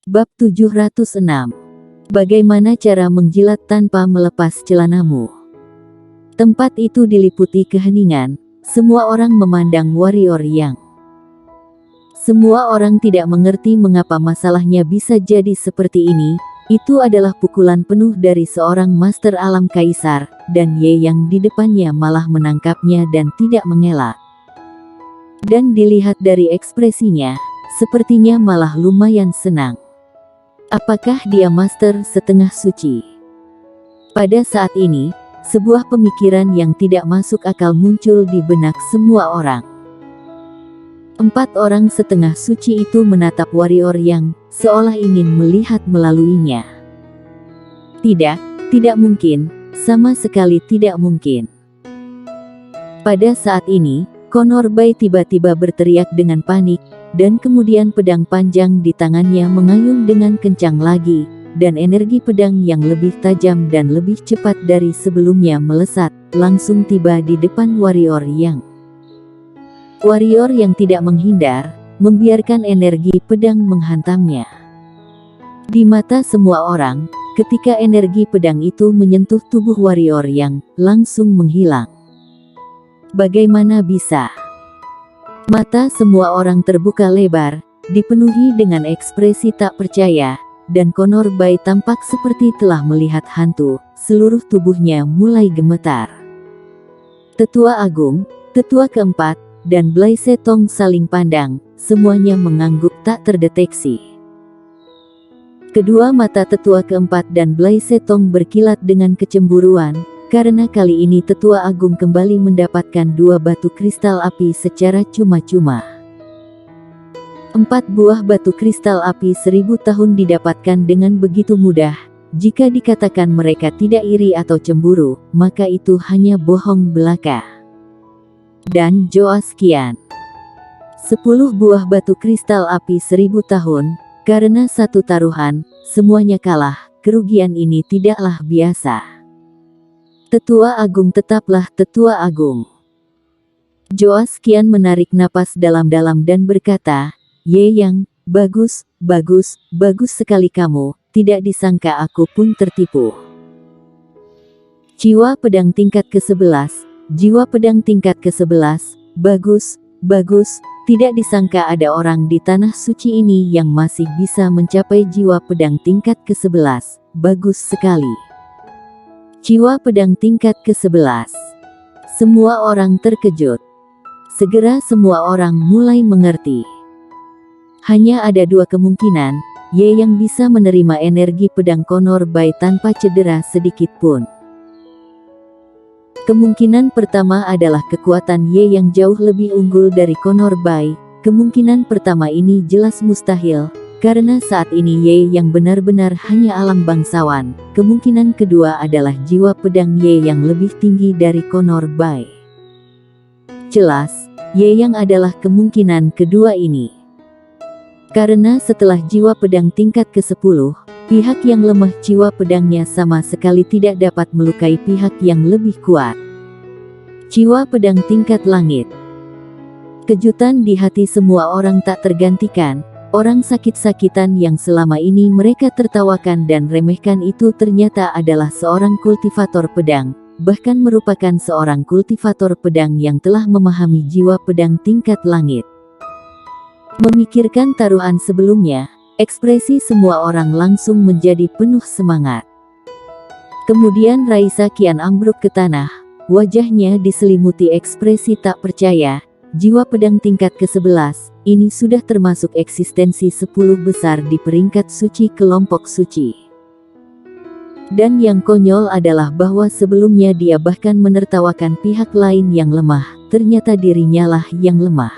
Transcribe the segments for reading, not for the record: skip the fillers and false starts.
Bab 706. Bagaimana cara menjilat tanpa melepas celanamu? Tempat itu diliputi keheningan. Semua orang memandang warrior yang. Semua orang tidak mengerti mengapa masalahnya bisa jadi seperti ini. Itu adalah pukulan penuh dari seorang master alam kaisar, dan Ye yang di depannya malah menangkapnya dan tidak mengelak. Dan dilihat dari ekspresinya, sepertinya malah lumayan senang. Apakah dia master setengah suci? Pada saat ini, sebuah pemikiran yang tidak masuk akal muncul di benak semua orang. 4 orang setengah suci itu menatap warrior yang seolah ingin melihat melaluinya. Tidak mungkin, sama sekali tidak mungkin. Pada saat ini, Conor Bay tiba-tiba berteriak dengan panik, dan kemudian pedang panjang di tangannya mengayun dengan kencang lagi, dan energi pedang yang lebih tajam dan lebih cepat dari sebelumnya melesat, langsung tiba di depan warrior yang. Warrior yang tidak menghindar, membiarkan energi pedang menghantamnya. Di mata semua orang, ketika energi pedang itu menyentuh tubuh warrior yang, langsung menghilang. Bagaimana bisa? Mata semua orang terbuka lebar, dipenuhi dengan ekspresi tak percaya, dan Conor Bay tampak seperti telah melihat hantu, seluruh tubuhnya mulai gemetar. Tetua Agung, Tetua Keempat, dan Blaise Tong saling pandang, semuanya mengangguk tak terdeteksi. Kedua mata Tetua Keempat dan Blaise Tong berkilat dengan kecemburuan, karena kali ini Tetua Agung kembali mendapatkan 2 batu kristal api secara cuma-cuma. 4 buah batu kristal api 1000 tahun didapatkan dengan begitu mudah. Jika dikatakan mereka tidak iri atau cemburu, maka itu hanya bohong belaka. Dan Joas Qian. 10 buah batu kristal api 1000 tahun, karena satu taruhan, semuanya kalah, kerugian ini tidaklah biasa. Tetua Agung tetaplah Tetua Agung. Joas Qian menarik napas dalam-dalam dan berkata, Ye Yang, bagus sekali kamu, tidak disangka aku pun tertipu. Jiwa pedang tingkat ke-11, jiwa pedang tingkat ke-11, bagus, tidak disangka ada orang di tanah suci ini yang masih bisa mencapai jiwa pedang tingkat ke-11, bagus sekali. Jiwa pedang tingkat ke-11. Semua orang terkejut. Segera semua orang mulai mengerti. Hanya ada 2 kemungkinan, Ye yang bisa menerima energi pedang Conor Bay tanpa cedera sedikit pun. Kemungkinan pertama adalah kekuatan Ye yang jauh lebih unggul dari Conor Bay. Kemungkinan pertama ini jelas mustahil, karena saat ini Ye yang benar-benar hanya alam bangsawan. Kemungkinan kedua adalah jiwa pedang Ye yang lebih tinggi dari Conor Bay. Jelas, Ye yang adalah kemungkinan kedua ini. Karena setelah jiwa pedang tingkat ke-10, pihak yang lemah jiwa pedangnya sama sekali tidak dapat melukai pihak yang lebih kuat. Jiwa pedang tingkat langit. Kejutan di hati semua orang tak tergantikan. Orang sakit-sakitan yang selama ini mereka tertawakan dan remehkan itu ternyata adalah seorang kultivator pedang, bahkan merupakan seorang kultivator pedang yang telah memahami jiwa pedang tingkat langit. Memikirkan taruhan sebelumnya, ekspresi semua orang langsung menjadi penuh semangat. Kemudian Raisa Qian ambruk ke tanah, wajahnya diselimuti ekspresi tak percaya. Jiwa pedang tingkat ke-11, ini sudah termasuk eksistensi 10 besar di peringkat suci kelompok suci. Dan yang konyol adalah bahwa sebelumnya dia bahkan menertawakan pihak lain yang lemah, ternyata dirinya lah yang lemah.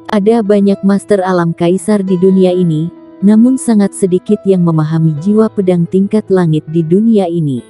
Ada banyak master alam kaisar di dunia ini, namun sangat sedikit yang memahami jiwa pedang tingkat langit di dunia ini.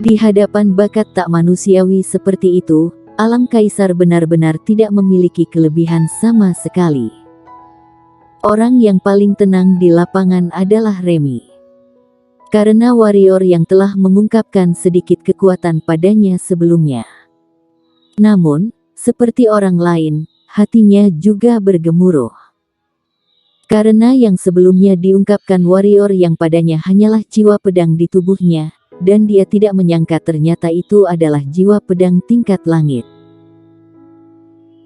Di hadapan bakat tak manusiawi seperti itu, alam kaisar benar-benar tidak memiliki kelebihan sama sekali. Orang yang paling tenang di lapangan adalah Remy. Karena warrior yang telah mengungkapkan sedikit kekuatan padanya sebelumnya. Namun, seperti orang lain, hatinya juga bergemuruh. Karena yang sebelumnya diungkapkan warrior yang padanya hanyalah jiwa pedang di tubuhnya, dan dia tidak menyangka ternyata itu adalah jiwa pedang tingkat langit.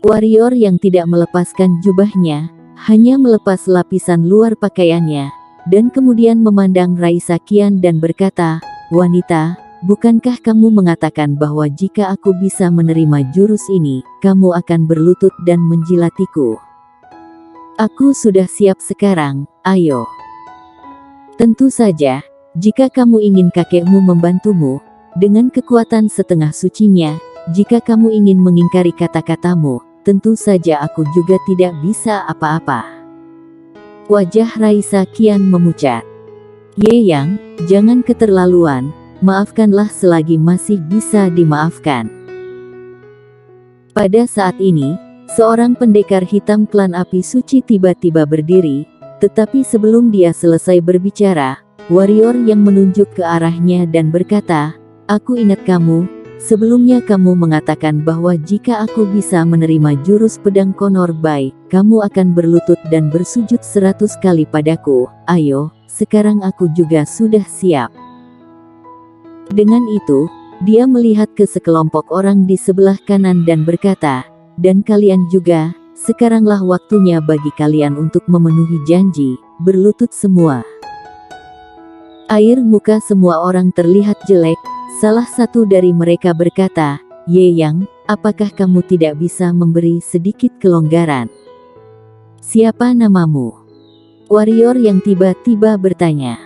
Warrior yang tidak melepaskan jubahnya, hanya melepas lapisan luar pakaiannya, dan kemudian memandang Raisa Kian dan berkata, "Wanita, bukankah kamu mengatakan bahwa jika aku bisa menerima jurus ini, kamu akan berlutut dan menjilatiku? Aku sudah siap sekarang, ayo." Tentu saja, jika kamu ingin kakekmu membantumu, dengan kekuatan setengah sucinya, jika kamu ingin mengingkari kata-katamu, tentu saja aku juga tidak bisa apa-apa. Wajah Raisa Kian memucat. "Ye Yang, jangan keterlaluan, maafkanlah selagi masih bisa dimaafkan." Pada saat ini, seorang pendekar hitam klan api suci tiba-tiba berdiri, tetapi sebelum dia selesai berbicara, warrior yang menunjuk ke arahnya dan berkata, "Aku ingat kamu, sebelumnya kamu mengatakan bahwa jika aku bisa menerima jurus pedang Conor Bai, kamu akan berlutut dan bersujud 100 kali padaku. Ayo, sekarang aku juga sudah siap." Dengan itu, dia melihat ke sekelompok orang di sebelah kanan dan berkata, "Dan kalian juga, sekaranglah waktunya bagi kalian untuk memenuhi janji, berlutut semua." Air muka semua orang terlihat jelek. Salah satu dari mereka berkata, "Ye Yang, apakah kamu tidak bisa memberi sedikit kelonggaran? Siapa namamu?" Warrior yang tiba-tiba bertanya.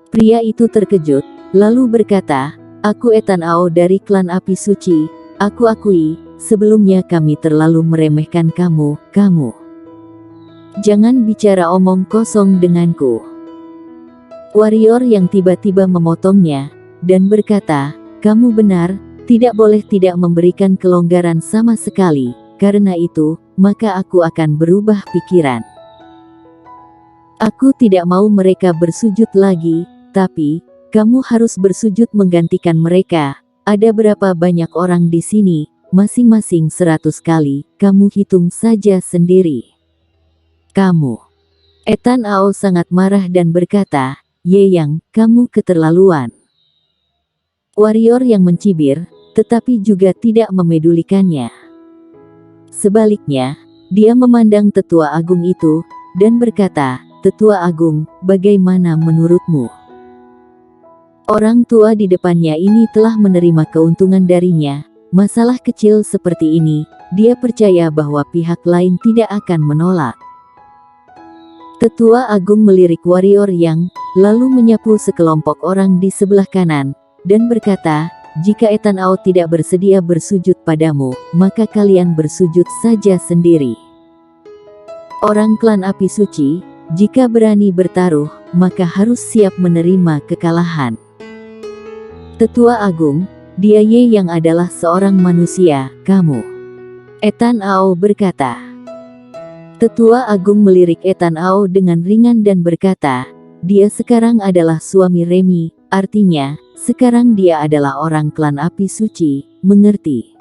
Pria itu terkejut, lalu berkata, "Aku Ethan Ao dari klan api suci. Aku akui, sebelumnya kami terlalu meremehkan kamu. Jangan bicara omong kosong denganku." Warrior yang tiba-tiba memotongnya, dan berkata, "Kamu benar, tidak boleh tidak memberikan kelonggaran sama sekali, karena itu, maka aku akan berubah pikiran. Aku tidak mau mereka bersujud lagi, tapi, kamu harus bersujud menggantikan mereka. Ada berapa banyak orang di sini, masing-masing 100 kali, kamu hitung saja sendiri." "Kamu." Ethan Ao sangat marah dan berkata, "Ye Yang, kamu keterlaluan." Warrior yang mencibir, tetapi juga tidak memedulikannya. Sebaliknya, dia memandang tetua agung itu, dan berkata, "Tetua agung, bagaimana menurutmu? Orang tua di depannya ini telah menerima keuntungan darinya. Masalah kecil seperti ini, dia percaya bahwa pihak lain tidak akan menolak." Tetua agung melirik warrior yang, lalu menyapu sekelompok orang di sebelah kanan, dan berkata, "Jika Ethan Ao tidak bersedia bersujud padamu, maka kalian bersujud saja sendiri. Orang klan api suci, jika berani bertaruh, maka harus siap menerima kekalahan." "Tetua agung, dia Ye Yang adalah seorang manusia, kamu." Ethan Ao berkata. Tetua agung melirik Ethan Ao dengan ringan dan berkata, "Dia sekarang adalah suami Remy, artinya, sekarang dia adalah orang klan api suci, mengerti?"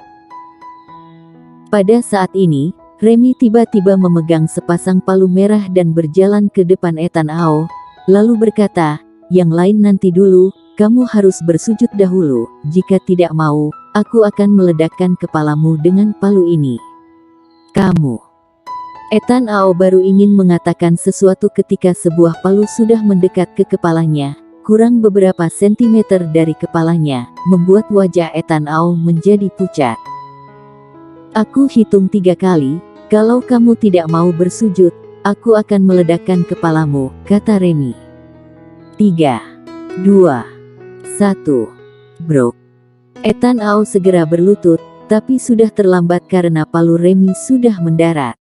Pada saat ini, Remy tiba-tiba memegang sepasang palu merah dan berjalan ke depan Ethan Ao, lalu berkata, "Yang lain nanti dulu, kamu harus bersujud dahulu, jika tidak mau, aku akan meledakkan kepalamu dengan palu ini." "Kamu..." Ethan Ao baru ingin mengatakan sesuatu ketika sebuah palu sudah mendekat ke kepalanya, kurang beberapa sentimeter dari kepalanya, membuat wajah Ethan Ao menjadi pucat. "Aku hitung 3 kali, kalau kamu tidak mau bersujud, aku akan meledakkan kepalamu," kata Remy. 3, 2, 1, brok. Ethan Ao segera berlutut, tapi sudah terlambat karena palu Remy sudah mendarat.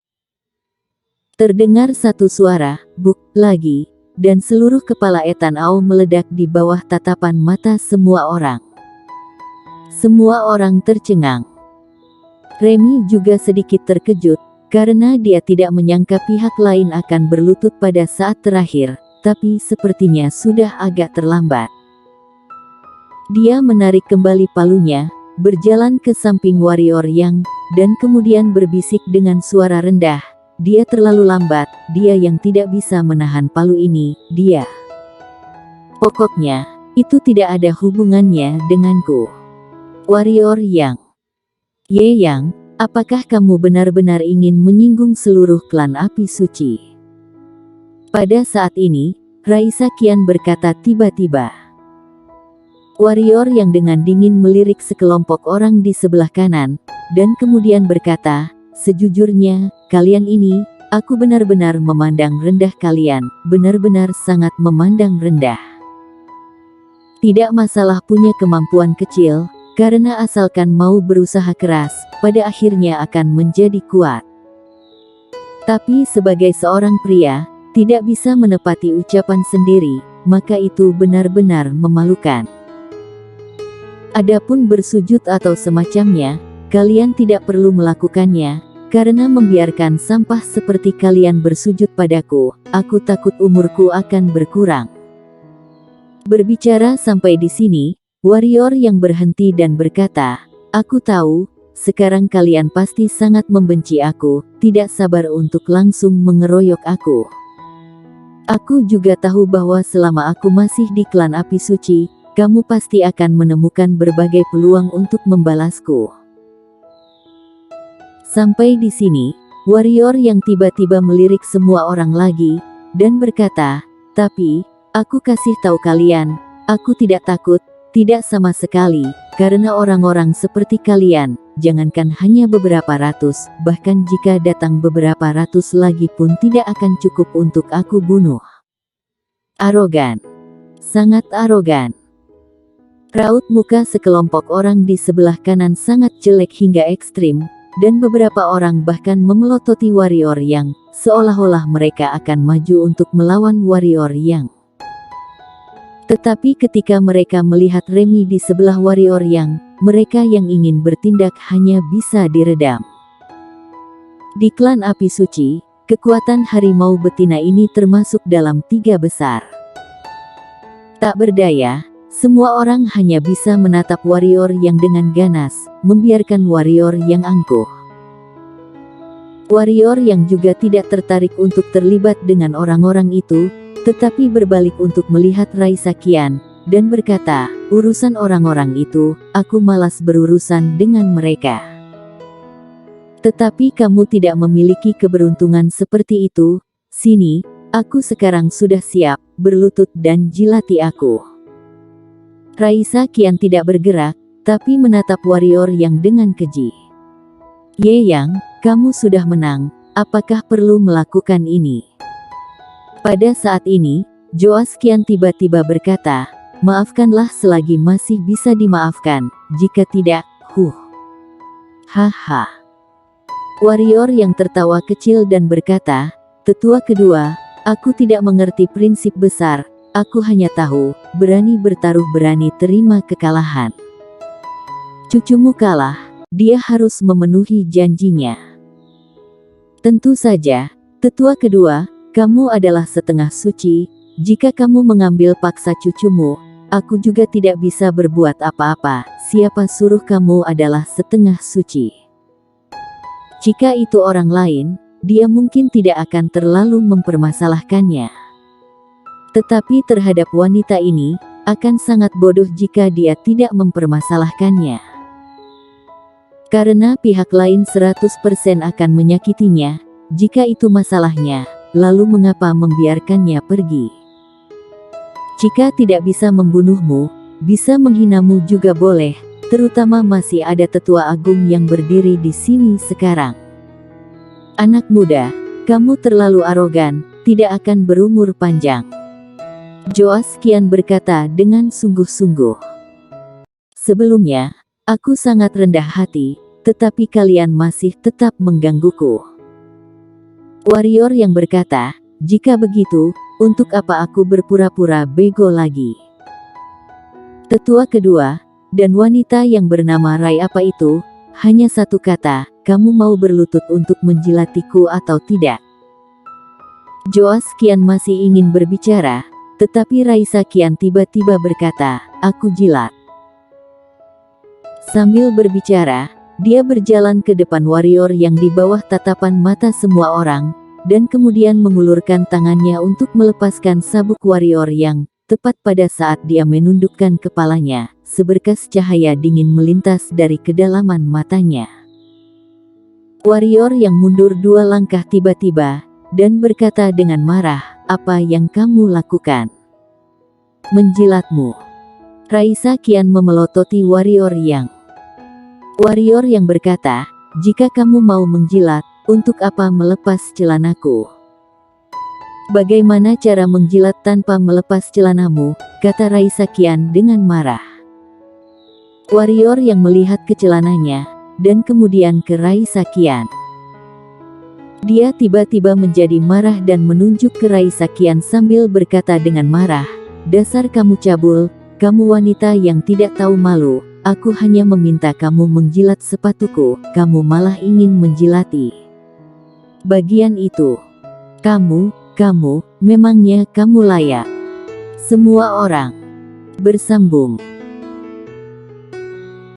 Terdengar satu suara, "Buk," lagi, dan seluruh kepala Ethan Ao meledak di bawah tatapan mata semua orang. Semua orang tercengang. Remy juga sedikit terkejut, karena dia tidak menyangka pihak lain akan berlutut pada saat terakhir, tapi sepertinya sudah agak terlambat. Dia menarik kembali palunya, berjalan ke samping warrior yang, dan kemudian berbisik dengan suara rendah, dia terlalu lambat, dia yang tidak bisa menahan palu ini, dia. Pokoknya, itu tidak ada hubungannya denganku. Warrior Yang. Ye Yang, apakah kamu benar-benar ingin menyinggung seluruh klan api suci? Pada saat ini, Raisa kian berkata tiba-tiba. Warrior yang dengan dingin melirik sekelompok orang di sebelah kanan, dan kemudian berkata, sejujurnya, kalian ini, aku benar-benar memandang rendah kalian, benar-benar sangat memandang rendah. Tidak masalah punya kemampuan kecil, karena asalkan mau berusaha keras, pada akhirnya akan menjadi kuat. Tapi sebagai seorang pria, tidak bisa menepati ucapan sendiri, maka itu benar-benar memalukan. Adapun bersujud atau semacamnya, kalian tidak perlu melakukannya, karena membiarkan sampah seperti kalian bersujud padaku, aku takut umurku akan berkurang. Berbicara sampai di sini, warrior yang berhenti dan berkata, aku tahu, sekarang kalian pasti sangat membenci aku, tidak sabar untuk langsung mengeroyok aku. Aku juga tahu bahwa selama aku masih di klan api suci, kamu pasti akan menemukan berbagai peluang untuk membalasku. Sampai di sini, warrior yang tiba-tiba melirik semua orang lagi, dan berkata, tapi, aku kasih tahu kalian, aku tidak takut, tidak sama sekali, karena orang-orang seperti kalian, jangankan hanya beberapa ratus, bahkan jika datang beberapa ratus lagi pun tidak akan cukup untuk aku bunuh. Arogan. Sangat arogan. Raut muka sekelompok orang di sebelah kanan sangat jelek hingga ekstrim, dan beberapa orang bahkan memelototi warrior yang, seolah-olah mereka akan maju untuk melawan warrior yang. Tetapi ketika mereka melihat Remy di sebelah warrior yang, mereka yang ingin bertindak hanya bisa diredam. Di klan api suci, kekuatan harimau betina ini termasuk dalam 3 besar. Tak berdaya, semua orang hanya bisa menatap warrior yang dengan ganas, membiarkan warrior yang angkuh. Warrior yang juga tidak tertarik untuk terlibat dengan orang-orang itu, tetapi berbalik untuk melihat Raisa Kian, dan berkata, urusan orang-orang itu, aku malas berurusan dengan mereka. Tetapi kamu tidak memiliki keberuntungan seperti itu, sini, aku sekarang sudah siap, berlutut dan jilati aku. Raisa kian tidak bergerak, tapi menatap warrior yang dengan keji. Ye Yang, kamu sudah menang, apakah perlu melakukan ini? Pada saat ini, Joas kian tiba-tiba berkata, maafkanlah selagi masih bisa dimaafkan, jika tidak, Haha. Warrior yang tertawa kecil dan berkata, tetua kedua, aku tidak mengerti prinsip besar, aku hanya tahu, berani bertaruh berani terima kekalahan. Cucumu kalah, dia harus memenuhi janjinya. Tentu saja, tetua kedua, kamu adalah setengah suci, jika kamu mengambil paksa cucumu, aku juga tidak bisa berbuat apa-apa, siapa suruh kamu adalah setengah suci. Jika itu orang lain, dia mungkin tidak akan terlalu mempermasalahkannya. Tetapi terhadap wanita ini, akan sangat bodoh jika dia tidak mempermasalahkannya. Karena pihak lain 100% akan menyakitinya, jika itu masalahnya, lalu mengapa membiarkannya pergi? Jika tidak bisa membunuhmu, bisa menghinamu juga boleh, terutama masih ada tetua agung yang berdiri di sini sekarang. Anak muda, kamu terlalu arogan, tidak akan berumur panjang. Joas kian berkata dengan sungguh-sungguh. Sebelumnya, aku sangat rendah hati, tetapi kalian masih tetap menggangguku. Warrior yang berkata, jika begitu, untuk apa aku berpura-pura bego lagi? Tetua kedua, dan wanita yang bernama Rai apa itu, hanya satu kata, kamu mau berlutut untuk menjilatiku atau tidak? Joas kian masih ingin berbicara, tetapi Raisa kian tiba-tiba berkata, aku jilat. Sambil berbicara, Dia berjalan ke depan warrior yang di bawah tatapan mata semua orang, dan kemudian mengulurkan tangannya untuk melepaskan sabuk warrior yang, tepat pada saat dia menundukkan kepalanya, seberkas cahaya dingin melintas dari kedalaman matanya. Warrior yang mundur 2 langkah tiba-tiba, dan berkata dengan marah, "Apa yang kamu lakukan?" "Menjilatmu." Raisa kian memelototi warrior yang berkata, "Jika kamu mau menjilat, untuk apa melepas celanaku?" "Bagaimana cara menjilat tanpa melepas celanamu?" kata Raisa kian dengan marah. Warrior yang melihat ke celananya, dan kemudian ke Raisa kian. Dia tiba-tiba menjadi marah dan menunjuk ke Raisa kian sambil berkata dengan marah, "Dasar kamu cabul, kamu wanita yang tidak tahu malu. Aku hanya meminta kamu menjilat sepatuku, kamu malah ingin menjilati bagian itu. Kamu, memangnya kamu layak?" Semua orang bersambung.